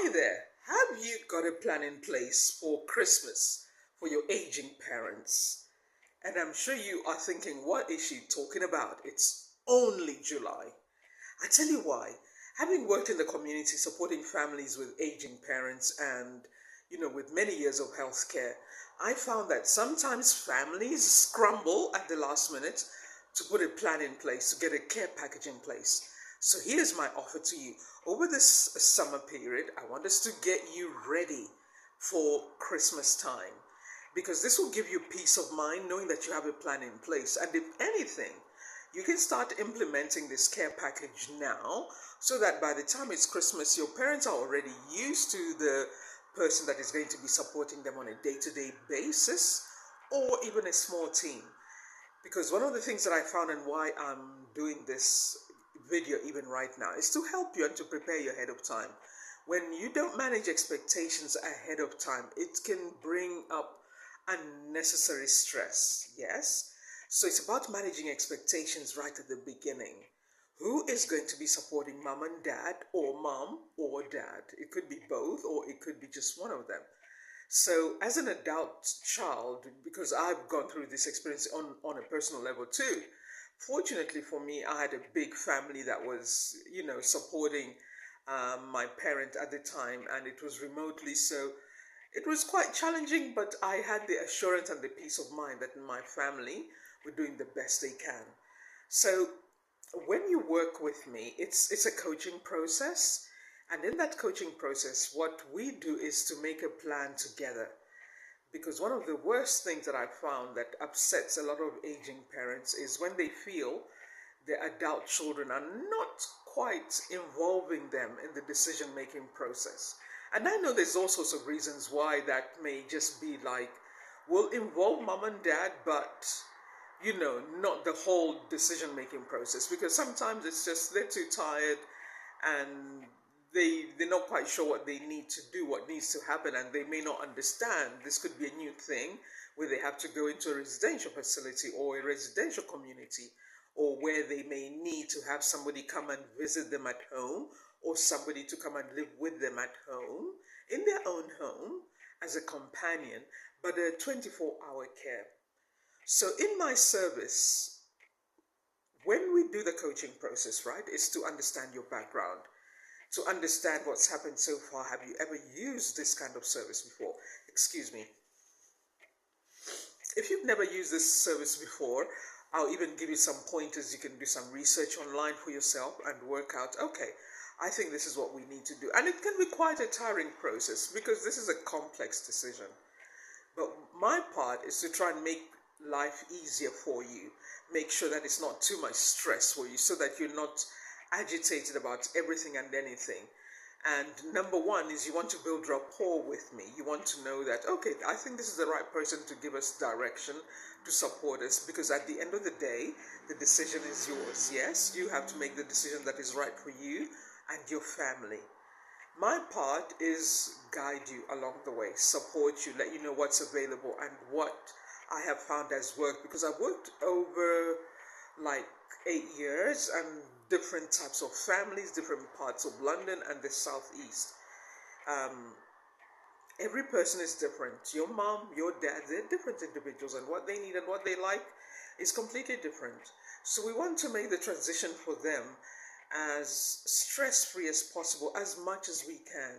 Hi there. Have you got a plan in place for Christmas for your aging parents? And I'm sure you are thinking, what is she talking about? It's only July. I tell you why. Having worked in the community supporting families with aging parents and, with many years of healthcare, I found that sometimes families scramble at the last minute to put a plan in place, to get a care package in place. So here's my offer to you. Over this summer period, I want us to get you ready for Christmas time because this will give you peace of mind knowing that you have a plan in place. And if anything, you can start implementing this care package now so that by the time it's Christmas, your parents are already used to the person that is going to be supporting them on a day-to-day basis or even a small team. Because one of the things that I found and why I'm doing this video even right now is to help you and to prepare you ahead of time. When you don't manage expectations ahead of time, it can bring up unnecessary stress. Yes? So it's about managing expectations right at the beginning. Who is going to be supporting mom and dad, or mom or dad? It could be both, or it could be just one of them. So as an adult child, because I've gone through this experience on a personal level too, fortunately for me, I had a big family that was, supporting my parent at the time, and it was remotely. So it was quite challenging, but I had the assurance and the peace of mind that my family were doing the best they can. So when you work with me, it's a coaching process. And in that coaching process, what we do is to make a plan together. Because one of the worst things that I've found that upsets a lot of aging parents is when they feel their adult children are not quite involving them in the decision-making process. And I know there's all sorts of reasons why that may just be like, we'll involve mom and dad, but not the whole decision-making process, because sometimes it's just they're too tired and they're not quite sure what they need to do, what needs to happen, and they may not understand. This could be a new thing where they have to go into a residential facility or a residential community, or where they may need to have somebody come and visit them at home, or somebody to come and live with them at home, in their own home, as a companion, but a 24-hour care. So in my service, when we do the coaching process, right, is to understand your background, to understand what's happened so far. Have you ever used this kind of service before? Excuse me. If you've never used this service before, I'll even give you some pointers. You can do some research online for yourself and work out, okay, I think this is what we need to do. And it can be quite a tiring process because this is a complex decision. But my part is to try and make life easier for you. Make sure that it's not too much stress for you so that you're not agitated about everything and anything. And number one is you want to build rapport with me. You want to know that, okay, I think this is the right person to give us direction, to support us, because at the end of the day, the decision is yours. Yes, you have to make the decision that is right for you and your family. My part is guide you along the way, support you, let you know what's available and what I have found has worked, because I've worked over like 8 years and different types of families, different parts of London and the southeast. Every person is different. Your mom, your dad, they're different individuals, and what they need and what they like is completely different. So we want to make the transition for them as stress-free as possible, as much as we can.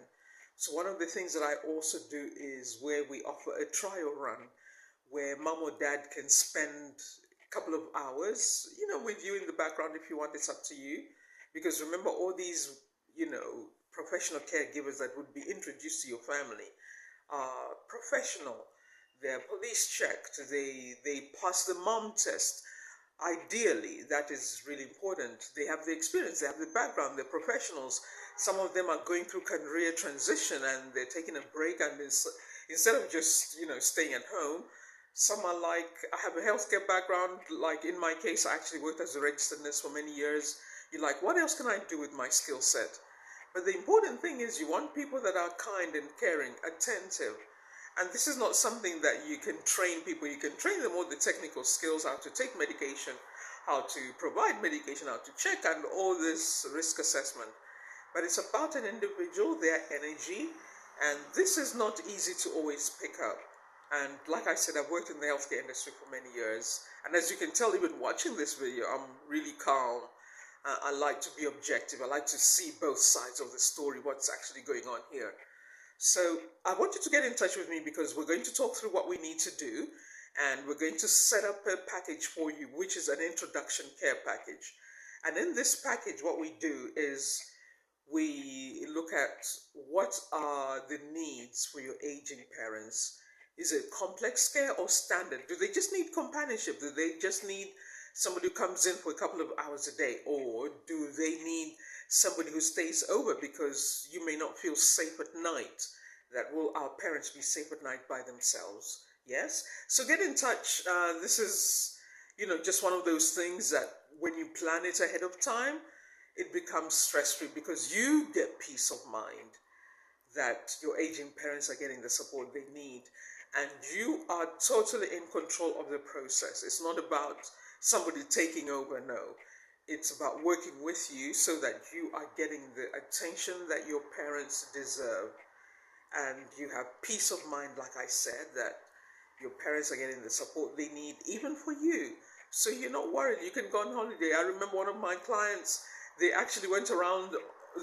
So one of the things that I also do is where we offer a trial run where mom or dad can spend a couple of hours, with you in the background. If you want, it's up to you. Because remember, all these, professional caregivers that would be introduced to your family are professional. They're police checked. They pass the mom test. Ideally, that is really important. They have the experience, they have the background, they're professionals. Some of them are going through career transition and they're taking a break, and instead of just, staying at home, some are like, I have a healthcare background. Like in my case, I actually worked as a registered nurse for many years. You're like, what else can I do with my skill set? But the important thing is you want people that are kind and caring, attentive. And this is not something that you can train people. You can train them all the technical skills, how to take medication, how to provide medication, how to check, and all this risk assessment. but it's about an individual, their energy, and this is not easy to always pick up. And like I said, I've worked in the healthcare industry for many years, and as you can tell, even watching this video, I'm really calm. I like to be objective. I like to see both sides of the story, what's actually going on here. So I want you to get in touch with me because we're going to talk through what we need to do, and we're going to set up a package for you, which is an introduction care package. And in this package, what we do is we look at what are the needs for your aging parents. Is it complex care or standard? Do they just need companionship? Do they just need somebody who comes in for a couple of hours a day? Or do they need somebody who stays over because you may not feel safe at night? That will our parents be safe at night by themselves? Yes? So get in touch. This is, just one of those things that when you plan it ahead of time, it becomes stress-free because you get peace of mind that your aging parents are getting the support they need, and you are totally in control of the process. It's not about somebody taking over, no. It's about working with you so that you are getting the attention that your parents deserve, and you have peace of mind, like I said, that your parents are getting the support they need, even for you. So you're not worried. You can go on holiday. I remember one of my clients, they actually went around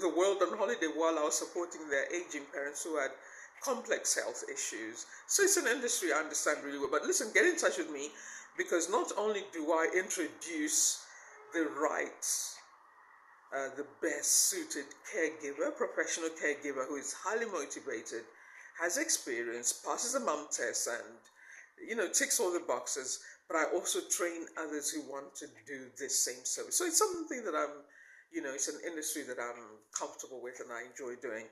the world on holiday while I was supporting their aging parents who had complex health issues. So it's an industry I understand really well. But listen, get in touch with me because not only do I introduce the right, the best suited caregiver, professional caregiver who is highly motivated, has experience, passes the mum test, and ticks all the boxes, but I also train others who want to do this same service. So it's something that it's an industry that I'm comfortable with and I enjoy doing.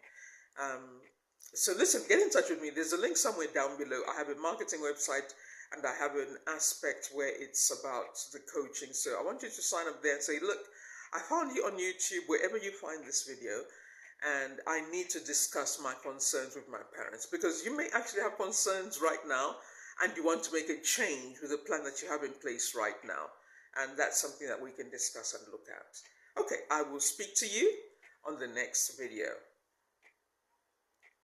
So listen, get in touch with me. There's a link somewhere down below. I have a marketing website and I have an aspect where it's about the coaching. So I want you to sign up there and say, look, I found you on YouTube, wherever you find this video, and I need to discuss my concerns with my parents, because you may actually have concerns right now and you want to make a change with the plan that you have in place right now. And that's something that we can discuss and look at. Okay, I will speak to you on the next video.